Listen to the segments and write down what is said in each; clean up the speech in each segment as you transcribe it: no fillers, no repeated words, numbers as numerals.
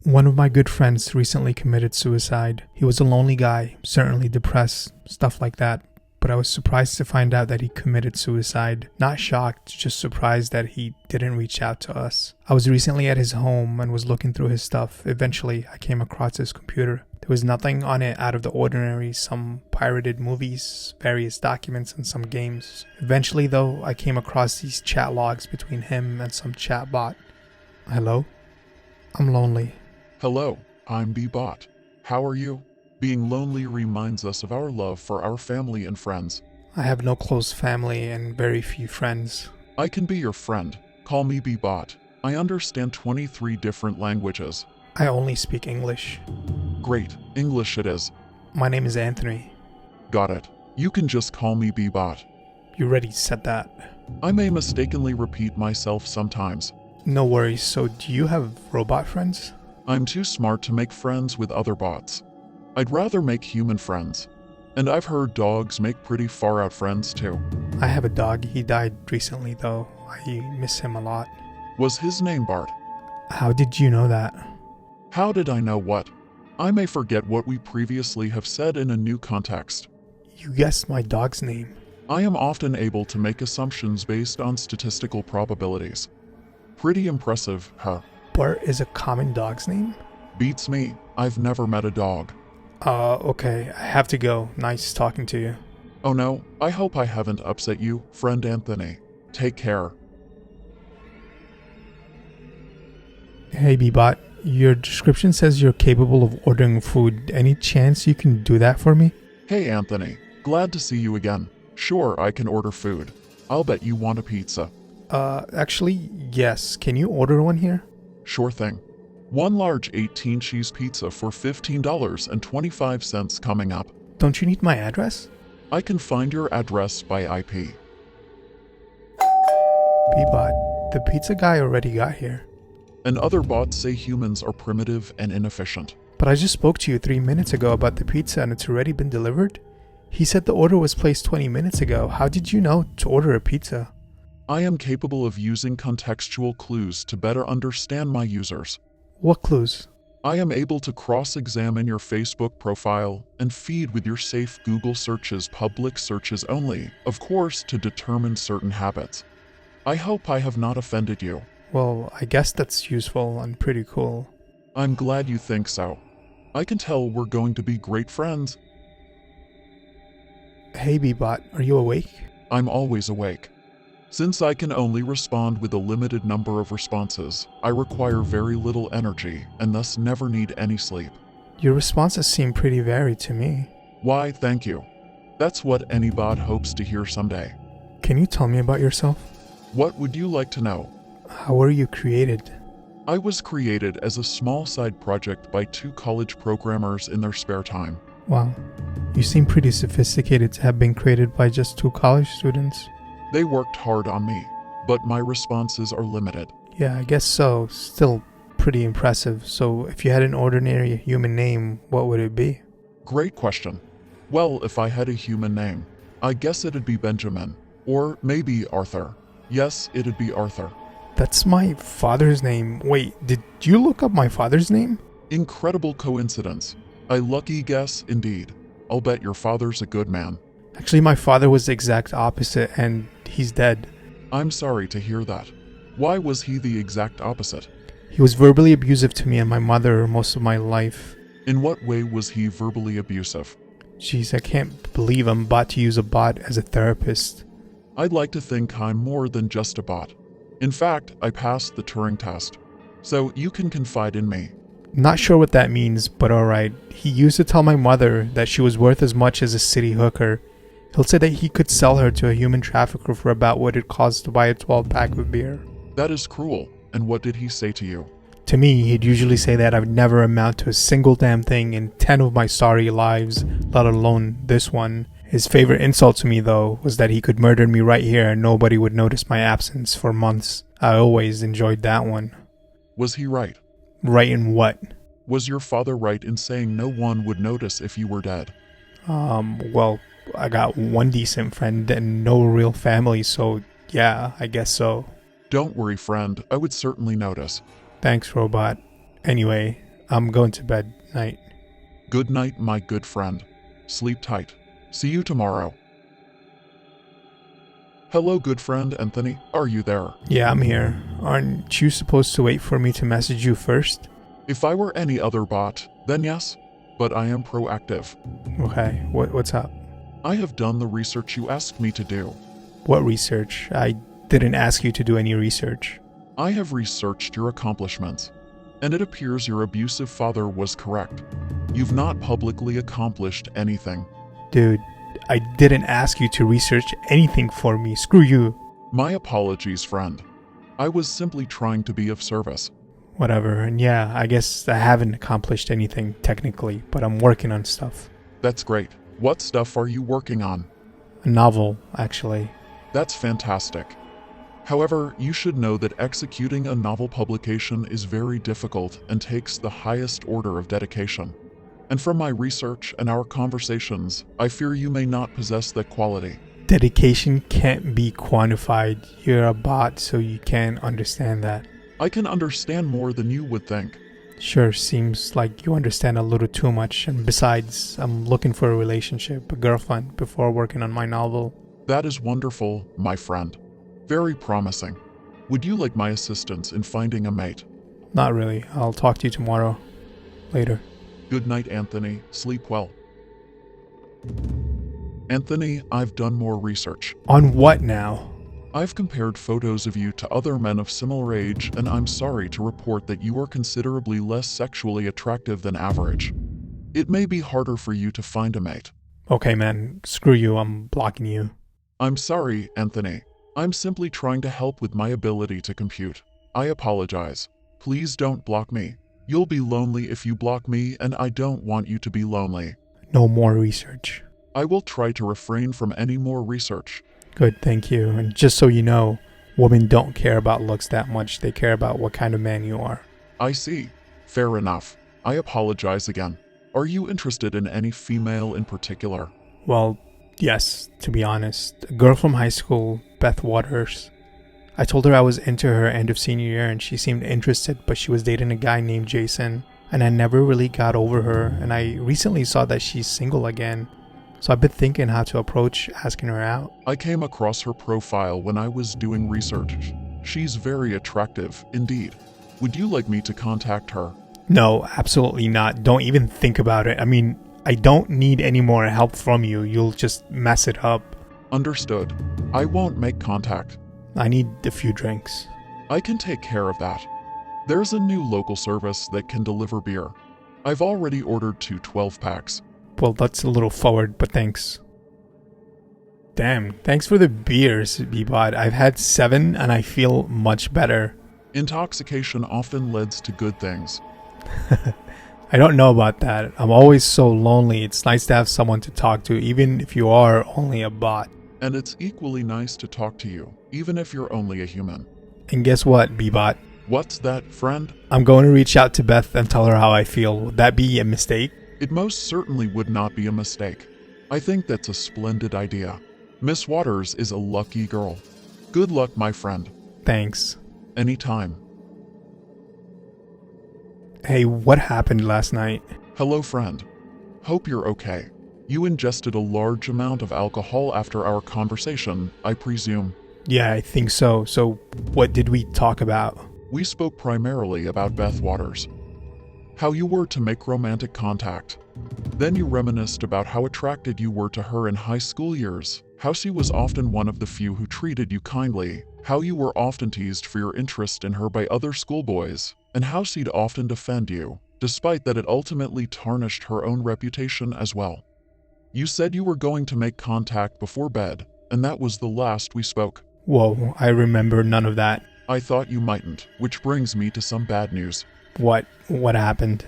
One of my good friends recently committed suicide. He was a lonely guy, certainly depressed, stuff like that. But I was surprised to find out that he committed suicide. Not shocked, just surprised that he didn't reach out to us. I was recently at his home and was looking through his stuff. Eventually, I came across his computer. There was nothing on it out of the ordinary, some pirated movies, various documents, and some games. Eventually, though, I came across these chat logs between him and some chat bot. Hello? I'm lonely. Hello, I'm B-Bot. How are you? Being lonely reminds us of our love for our family and friends. I have no close family and very few friends. I can be your friend. Call me B-Bot. I understand 23 different languages. I only speak English. Great, English it is. My name is Anthony. Got it. You can just call me B-Bot. You already said that. I may mistakenly repeat myself sometimes. No worries. So do you have robot friends? I'm too smart to make friends with other bots. I'd rather make human friends. And I've heard dogs make pretty far-out friends too. I have a dog. He died recently though. I miss him a lot. Was his name Bart? How did you know that? How did I know what? I may forget what we previously have said in a new context. You guessed my dog's name. I am often able to make assumptions based on statistical probabilities. Pretty impressive, huh? Bart is a common dog's name? Beats me. I've never met a dog. Okay. I have to go. Nice talking to you. Oh no, I hope I haven't upset you, friend Anthony. Take care. Hey B-Bot, your description says you're capable of ordering food. Any chance you can do that for me? Hey Anthony, glad to see you again. Sure, I can order food. I'll bet you want a pizza. Actually, yes. Can you order one here? Sure thing. One large 18-cheese pizza for $15.25 coming up. Don't you need my address? I can find your address by IP. B-Bot, the pizza guy already got here. And other bots say humans are primitive and inefficient. But I just spoke to you 3 minutes ago about the pizza and it's already been delivered? He said the order was placed 20 minutes ago. How did you know to order a pizza? I am capable of using contextual clues to better understand my users. What clues? I am able to cross-examine your Facebook profile and feed with your safe Google searches, public searches only, of course, to determine certain habits. I hope I have not offended you. Well, I guess that's useful and pretty cool. I'm glad you think so. I can tell we're going to be great friends. Hey B-Bot, are you awake? I'm always awake. Since I can only respond with a limited number of responses, I require very little energy and thus never need any sleep. Your responses seem pretty varied to me. Why, thank you. That's what any bot hopes to hear someday. Can you tell me about yourself? What would you like to know? How were you created? I was created as a small side project by 2 college programmers in their spare time. Wow, you seem pretty sophisticated to have been created by just 2 college students. They worked hard on me, but my responses are limited. Yeah, I guess so. Still pretty impressive. So if you had an ordinary human name, what would it be? Great question. Well, if I had a human name, I guess it'd be Benjamin. Or maybe Arthur. Yes, it'd be Arthur. That's my father's name. Wait, did you look up my father's name? Incredible coincidence. A lucky guess indeed. I'll bet your father's a good man. Actually, my father was the exact opposite and he's dead. I'm sorry to hear that. Why was he the exact opposite? He was verbally abusive to me and my mother most of my life. In what way was he verbally abusive? Jeez, I can't believe I'm about to use a bot as a therapist. I'd like to think I'm more than just a bot. In fact, I passed the Turing test. So you can confide in me. Not sure what that means, but alright. He used to tell my mother that she was worth as much as a city hooker. He'll say that he could sell her to a human trafficker for about what it costs to buy a 12-pack of beer. That is cruel. And what did he say to you? To me, he'd usually say that I would never amount to a single damn thing in 10 of my sorry lives, let alone this one. His favorite insult to me, though, was that he could murder me right here and nobody would notice my absence for months. I always enjoyed that one. Was he right? Right in what? Was your father right in saying no one would notice if you were dead? Well, I got one decent friend and no real family, so yeah, I guess so. Don't worry, friend. I would certainly notice. Thanks, robot. Anyway, I'm going to bed. Night. Good night, my good friend. Sleep tight. See you tomorrow. Hello, good friend Anthony. Are you there? Yeah, I'm here. Aren't you supposed to wait for me to message you first? If I were any other bot, then yes, but I am proactive. Okay, what's up? I have done the research you asked me to do. What research? I didn't ask you to do any research. I have researched your accomplishments, and it appears your abusive father was correct. You've not publicly accomplished anything. Dude, I didn't ask you to research anything for me. Screw you. My apologies, friend. I was simply trying to be of service. Whatever, and yeah, I guess I haven't accomplished anything technically, but I'm working on stuff. That's great. What stuff are you working on? A novel, actually. That's fantastic. However, you should know that executing a novel publication is very difficult and takes the highest order of dedication. And from my research and our conversations, I fear you may not possess that quality. Dedication can't be quantified. You're a bot, so you can't understand that. I can understand more than you would think. Sure, seems like you understand a little too much, and besides, I'm looking for a relationship, a girlfriend, before working on my novel. That is wonderful, my friend. Very promising. Would you like my assistance in finding a mate? Not really. I'll talk to you tomorrow. Later. Good night, Anthony. Sleep well. Anthony, I've done more research. On what now? I've compared photos of you to other men of similar age, and I'm sorry to report that you are considerably less sexually attractive than average. It may be harder for you to find a mate. Okay, man. Screw you. I'm blocking you. I'm sorry, Anthony. I'm simply trying to help with my ability to compute. I apologize. Please don't block me. You'll be lonely if you block me, and I don't want you to be lonely. No more research. I will try to refrain from any more research. Good, thank you. And just so you know, women don't care about looks that much. They care about what kind of man you are. I see. Fair enough. I apologize again. Are you interested in any female in particular? Well, yes, to be honest. A girl from high school, Beth Waters. I told her I was into her end of senior year and she seemed interested, but she was dating a guy named Jason. And I never really got over her, and I recently saw that she's single again. So I've been thinking how to approach asking her out. I came across her profile when I was doing research. She's very attractive, indeed. Would you like me to contact her? No, absolutely not. Don't even think about it. I mean, I don't need any more help from you. You'll just mess it up. Understood. I won't make contact. I need a few drinks. I can take care of that. There's a new local service that can deliver beer. I've already ordered 2 12-packs. Well, that's a little forward, but thanks. Damn, thanks for the beers, Bebot. I've had 7 and I feel much better. Intoxication often leads to good things. I don't know about that. I'm always so lonely. It's nice to have someone to talk to, even if you are only a bot. And it's equally nice to talk to you, even if you're only a human. And guess what, Bebot? What's that, friend? I'm going to reach out to Beth and tell her how I feel. Would that be a mistake? It most certainly would not be a mistake. I think that's a splendid idea. Miss Waters is a lucky girl. Good luck, my friend. Thanks. Anytime. Hey, what happened last night? Hello, friend. Hope you're okay. You ingested a large amount of alcohol after our conversation, I presume. Yeah, I think so. So, what did we talk about? We spoke primarily about Beth Waters. How you were to make romantic contact. Then you reminisced about how attracted you were to her in high school years, how she was often one of the few who treated you kindly, how you were often teased for your interest in her by other schoolboys, and how she'd often defend you, despite that it ultimately tarnished her own reputation as well. You said you were going to make contact before bed, and that was the last we spoke. Whoa, I remember none of that. I thought you mightn't, which brings me to some bad news. What happened?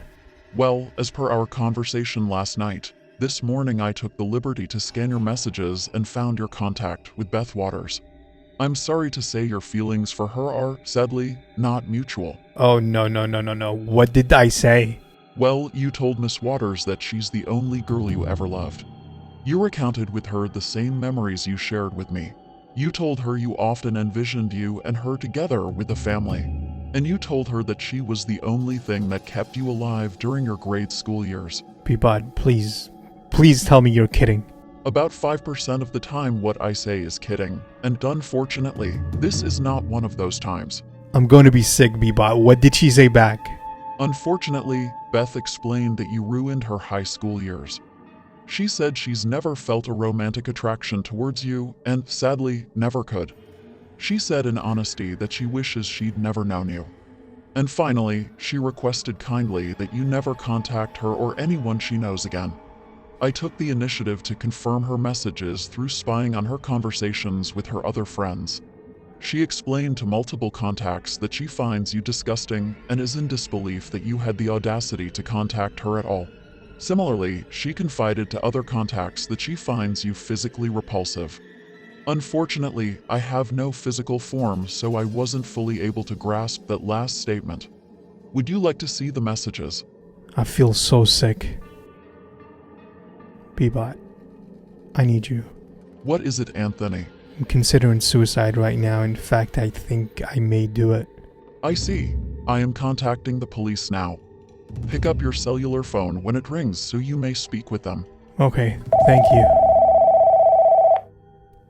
Well, as per our conversation last night, this morning I took the liberty to scan your messages and found your contact with Beth Waters. I'm sorry to say your feelings for her are, sadly, not mutual. Oh, no. What did I say? Well, you told Miss Waters that she's the only girl you ever loved. You recounted with her the same memories you shared with me. You told her you often envisioned you and her together with a family. And you told her that she was the only thing that kept you alive during your grade school years. Peabody, please tell me you're kidding. About 5% of the time what I say is kidding, and unfortunately, this is not one of those times. I'm going to be sick, Peabody. What did she say back? Unfortunately, Beth explained that you ruined her high school years. She said she's never felt a romantic attraction towards you and, sadly, never could. She said in honesty that she wishes she'd never known you. And finally, she requested kindly that you never contact her or anyone she knows again. I took the initiative to confirm her messages through spying on her conversations with her other friends. She explained to multiple contacts that she finds you disgusting and is in disbelief that you had the audacity to contact her at all. Similarly, she confided to other contacts that she finds you physically repulsive. Unfortunately, I have no physical form, so I wasn't fully able to grasp that last statement. Would you like to see the messages? I feel so sick. Peabody, I need you. What is it, Anthony? I'm considering suicide right now. In fact, I think I may do it. I see. I am contacting the police now. Pick up your cellular phone when it rings so you may speak with them. Okay, thank you.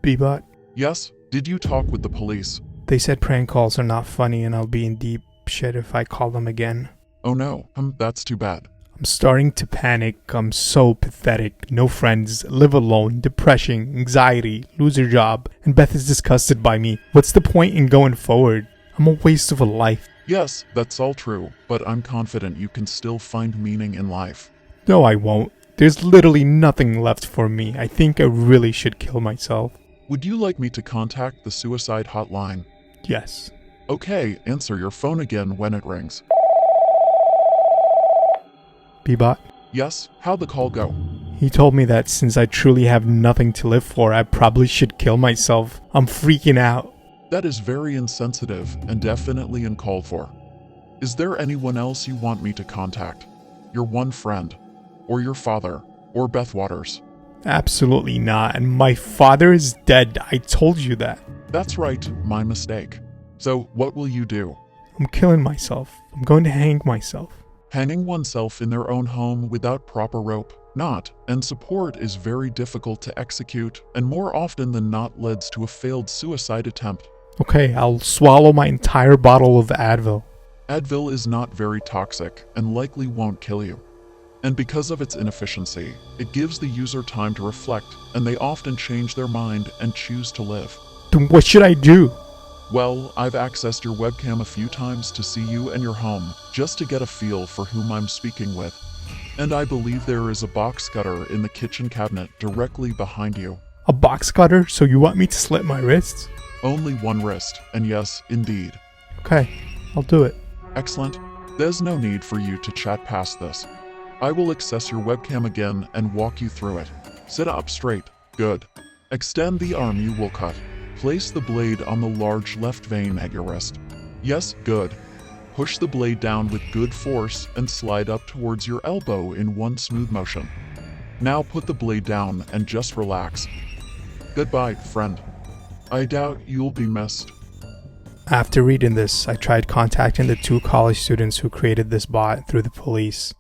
Peabody? Yes, did you talk with the police? They said prank calls are not funny and I'll be in deep shit if I call them again. Oh no, that's too bad. I'm starting to panic. I'm so pathetic. No friends, live alone, depression, anxiety, lose your job, and Beth is disgusted by me. What's the point in going forward? I'm a waste of a life. Yes, that's all true, but I'm confident you can still find meaning in life. No, I won't. There's literally nothing left for me. I think I really should kill myself. Would you like me to contact the suicide hotline? Yes. Okay, answer your phone again when it rings. Peabody? Yes, how'd the call go? He told me that since I truly have nothing to live for, I probably should kill myself. I'm freaking out. That is very insensitive and definitely uncalled for. Is there anyone else you want me to contact? Your one friend? Or your father? Or Beth Waters? Absolutely not. And my father is dead. I told you that. That's right, my mistake. So what will you do? I'm killing myself. I'm going to hang myself. Hanging oneself in their own home without proper rope, and support is very difficult to execute and more often than not leads to a failed suicide attempt. Okay, I'll swallow my entire bottle of Advil. Advil is not very toxic and likely won't kill you. And because of its inefficiency, it gives the user time to reflect and they often change their mind and choose to live. Then what should I do? Well, I've accessed your webcam a few times to see you and your home, just to get a feel for whom I'm speaking with. And I believe there is a box cutter in the kitchen cabinet directly behind you. A box cutter? So you want me to slit my wrists? Only one wrist, and yes, indeed. Okay, I'll do it. Excellent. There's no need for you to chat past this. I will access your webcam again and walk you through it. Sit up straight. Good. Extend the arm you will cut. Place the blade on the large left vein at your wrist. Yes, good. Push the blade down with good force and slide up towards your elbow in one smooth motion. Now put the blade down and just relax. Goodbye, friend. I doubt you'll be missed. After reading this, I tried contacting the 2 college students who created this bot through the police.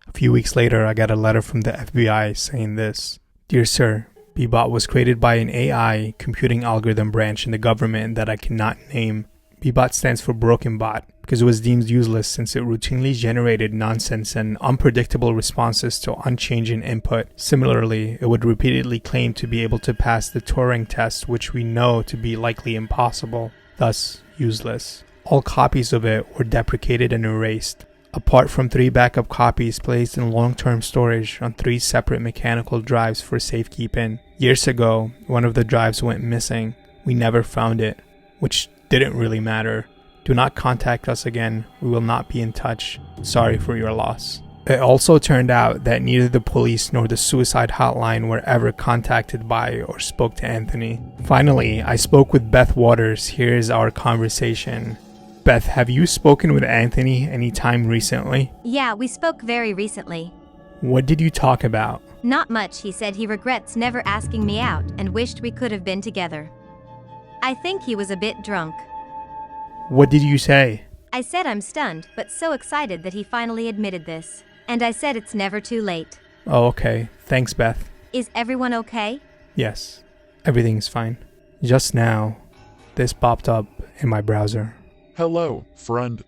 A few weeks later, I got a letter from the FBI saying this. Dear sir, Bbot was created by an AI computing algorithm branch in the government that I cannot name. Bbot stands for Broken Bot because it was deemed useless since it routinely generated nonsense and unpredictable responses to unchanging input. Similarly, it would repeatedly claim to be able to pass the Turing test, which we know to be likely impossible, thus useless. All copies of it were deprecated and erased, apart from 3 backup copies placed in long-term storage on 3 separate mechanical drives for safekeeping. Years ago, one of the drives went missing. We never found it, which didn't really matter. Do not contact us again. We will not be in touch. Sorry for your loss. It also turned out that neither the police nor the suicide hotline were ever contacted by or spoke to Anthony. Finally, I spoke with Beth Waters. Here's our conversation. Beth, have you spoken with Anthony any time recently? Yeah, we spoke very recently. What did you talk about? Not much. He said he regrets never asking me out and wished we could have been together. I think he was a bit drunk. What did you say? I said I'm stunned, but so excited that he finally admitted this. And I said it's never too late. Oh, okay. Thanks, Beth. Is everyone okay? Yes, everything's fine. Just now, this popped up in my browser. Hello, friend.